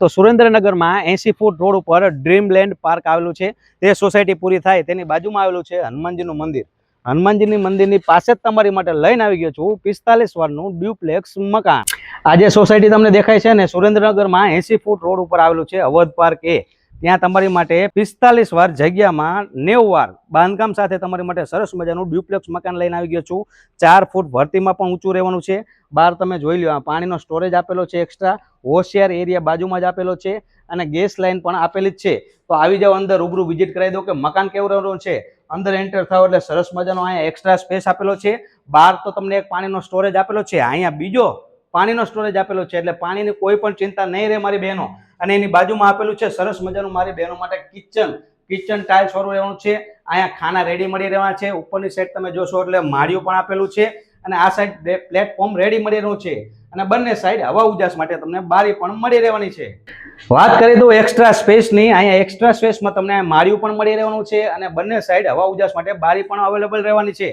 તો સુરેન્દ્રનગરમાં 80 foot road ઉપર ડ્રીમલેન્ડ પાર્ક આવેલું છે। તે સોસાયટી પૂરી થાય તેની બાજુમાં આવેલું છે હનુમાનજીનું મંદિર। હનુમાનજીની મંદિરની પાસે જ તમારી માટે લઈને આવી ગયો છું 45 વારનું ડ્યુપ્લેક્સ મકાન। આ જે સોસાયટી તમને દેખાય છે ને, સુરેન્દ્રનગરમાં 80 ફૂટ રોડ ઉપર આવેલું છે અવધ પાર્ક એ। ત્યાં તમારી માટે 45 વાર જગ્યામાં 90 વાર બાંધકામ સાથે તમારી માટે સરસ મજાનું ડ્યુપ્લેક્સ મકાન લઈને આવી ગયો છું। 4 ફૂટ ભરતીમાં પણ ઊંચું રહેવાનું છે। બહાર તમે જોઈ લો, આ પાણીનો સ્ટોરેજ આપેલો છે એક્સ્ટ્રા। હોશિયાર એરિયા બાજુમાં જ આપેલો છે અને ગેસ લાઇન પણ આપેલી જ છે। તો આવી જાવ અંદર, રૂબરૂ વિઝિટ કરાવી દો કે મકાન કેવું રહેવાનું છે। અંદર એન્ટર થાવ એટલે સરસ મજાનો અહીંયા એક્સ્ટ્રા સ્પેસ આપેલો છે। બહાર તો તમને એક પાણીનો સ્ટોરેજ આપેલો છે, અહીંયા બીજો પાણીનો સ્ટોરેજ આપેલો છે, એટલે પાણીની કોઈ પણ ચિંતા નહીં રહે મારી બહેનો। અને એની બાજુમાં આપેલું છે સરસ મજાનું મારી બહેનો માટે કિચન ટાઇલ્સ વાળું રહેવાનું છે। અહીંયા ખાના રેડી મળી રહેવાના છે। ઉપરની સાઈડ તમે જોશો એટલે માળિયું પણ આપેલું છે અને આ સાઈડ પ્લેટફોર્મ રેડી મળી રહ્યું છે અને બંને સાઈડ હવા ઉજાસ માટે તમને બારી પણ મળી રહેવાની છે। વાત કરી દઉં એક્સ્ટ્રા સ્પેસની, અહીંયા એક્સ્ટ્રા સ્પેસમાં તમને માળિયું પણ મળી રહેવાનું છે અને બંને સાઈડ હવા ઉજાસ માટે બારી પણ અવેલેબલ રહેવાની છે।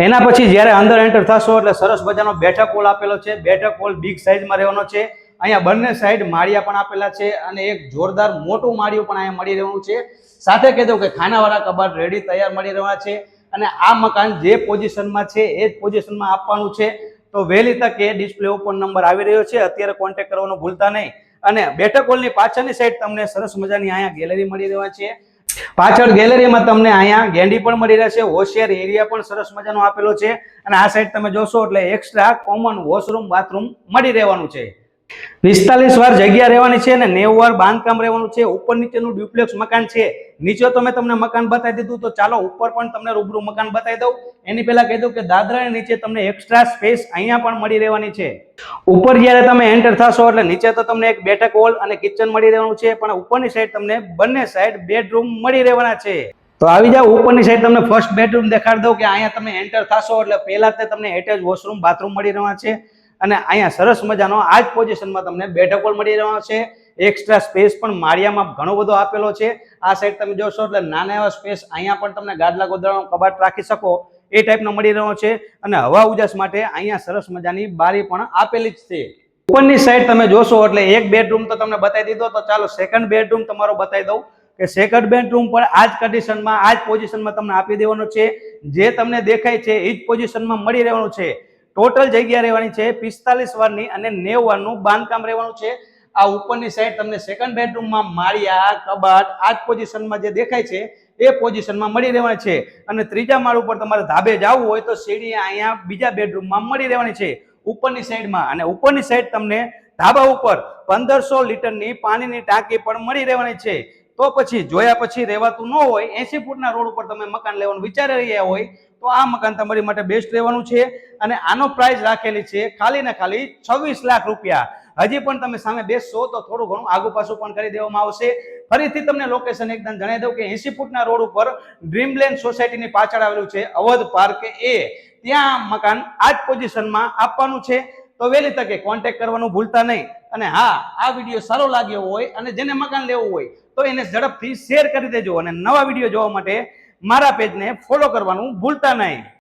એના પછી જ્યારે અંદર એન્ટર થશો એટલે સરસ મજાનો બેઠક હોલ આપેલો છે। બેઠક હોલ બિગ સાઈઝમાં રહેવાનો છે। અહીંયા બંને સાઈડ માળિયા પણ આપેલા છે અને એક જોરદાર મોટું માળિયું પણ અહીંયા મળી રહેવાનું છે। સાથે કહી દઉં કે ખાનાવાળા કબાટ રેડી તૈયાર મળી રહેવાના છે અને આ મકાન જે પોઝિશનમાં છે એ જ પોઝિશનમાં આપવાનું છે। તો વહેલી તકે ડિસ્પ્લે ઉપર નંબર આવી રહ્યો છે, અત્યારે કોન્ટેક્ટ કરવાનું ભૂલતા નહીં। અને બેઠક હોલની પાછળની સાઈડ તમને સરસ મજાની અહીંયા ગેલેરી મળી રહેવા છે। પાછળ ગેલેરીમાં તમને અહીંયા ગેંડી પણ મળી રહેશે। હોશિયાર એરિયા પણ સરસ મજાનો આપેલો છે અને આ સાઈડ તમે જોશો એટલે એક્સ્ટ્રા કોમન વોશરૂમ બાથરૂમ મળી રહેવાનું છે। 45 વાર જગ્યા રહેવાની છે અને 90 વાર બાંધકામ રહેવાનું છે। ઉપર નીચેનું ડ્યુપ્લેક્સ મકાન છે। નીચે તો મેં તમને મકાન બતાવી દીધું, તો ચાલો ઉપર પણ તમને રૂબરૂ મકાન બતાવી દઉં। એની પહેલા કહી દઉં કે દાદરાની નીચે તમને એક્સ્ટ્રા સ્પેસ અહીંયા પણ મળી રહેવાની છે। ઉપર જ્યારે તમે એન્ટર થશો એટલે નીચે તો તમને એક બેઠક હોલ અને કિચન મળી રહેવાનું છે, પણ ઉપરની સાઈડ તમને બંને સાઈડ બેડરૂમ મળી રહેવાના છે। તો આવી જાવ, ઉપરની સાઈડ તમને ફર્સ્ટ બેડરૂમ દેખાડી દઉં કે અહીંયા તમે એન્ટર થશો એટલે પહેલા તે તમને એટેચ વોશરૂમ બાથરૂમ મળી રહેવાના છે અને અહીંયા સરસ મજાનો આ જ પોઝિશનમાં તમને બેઠક હોલ મળી રહેવાનો છે। એક્સ્ટ્રા સ્પેસ પણ માળિયામાં ઘણો બધો આપેલો છે। આ સાઈડ તમે જોશો એટલે નાના એવા સ્પેસ, અહીંયા પણ તમને ગાદલા ગોદડાનો કબાટ રાખી શકો એ ટાઈપનો મળી રહ્યો છે અને હવા ઉજાસ માટે અહીંયા સરસ મજાની બારી પણ આપેલી જ છે। ઉપરની સાઈડ તમે જોશો એટલે એક બેડરૂમ તો તમને બતાવી દીધો, તો ચાલો સેકન્ડ બેડરૂમ તમારો બતાવી દઉં કે સેકન્ડ બેડરૂમ પણ આ જ કન્ડિશનમાં આ જ પોઝિશનમાં તમને આપી દેવાનો છે। જે તમને દેખાય છે એ જ પોઝિશનમાં મળી રહેવાનું છે। ટોટલ જગ્યા રહેવાની છે 45 વારની અને 90 વારનું બાંધકામ રહેવાનું છે। આ ઉપરની સાઈડ તમને સેકન્ડ બેડરૂમમાં માળિયા કબાટ આ જ પોઝિશનમાં જે દેખાય છે એ પોઝિશનમાં મળી રહેવાની છે અને ત્રીજા માળ ઉપર તમારે ધાબે જવું હોય તો સીડી અહીંયા બીજા બેડરૂમમાં મળી રહેવાની છે ઉપરની સાઈડમાં। અને ઉપરની સાઈડ તમને ધાબા ઉપર 1500 લીટરની પાણીની ટાંકી પણ મળી રહેવાની છે। તો પછી જોયા પછી રહેવાતું ન હોય, 80 ફૂટના રોડ ઉપર તમે મકાન લેવાનું વિચારી રહ્યા હોય તો આ મકાન તમારી માટે બેસ્ટ રહેવાનું છે અને આનો પ્રાઇસ રાખેલી છે ખાલી ને ખાલી 26 લાખ રૂપિયા। હજી પણ તમે સામે બેસશો તો થોડું ઘણું આગુ પાછું પણ કરી દેવામાં આવશે। ફરીથી તમને લોકેશન એકદમ જણાવી દઉં કે 80 ફૂટના રોડ ઉપર ડ્રીમલેન્ડ સોસાયટીની પાછળ આવેલું છે અવધ પાર્ક એ। ત્યાં મકાન આ જ પોઝિશનમાં આપવાનું છે। તો વહેલી તકે કોન્ટેક્ટ કરવાનું ભૂલતા નહીં। અને હા, આ વિડીયો સારો લાગ્યો હોય અને જેને મકાન લેવું હોય તો એને ઝડપથી શેર કરી દેજો અને નવા વિડીયો જોવા માટે મારા પેજને ફોલો કરવાનું ભૂલતા નહીં।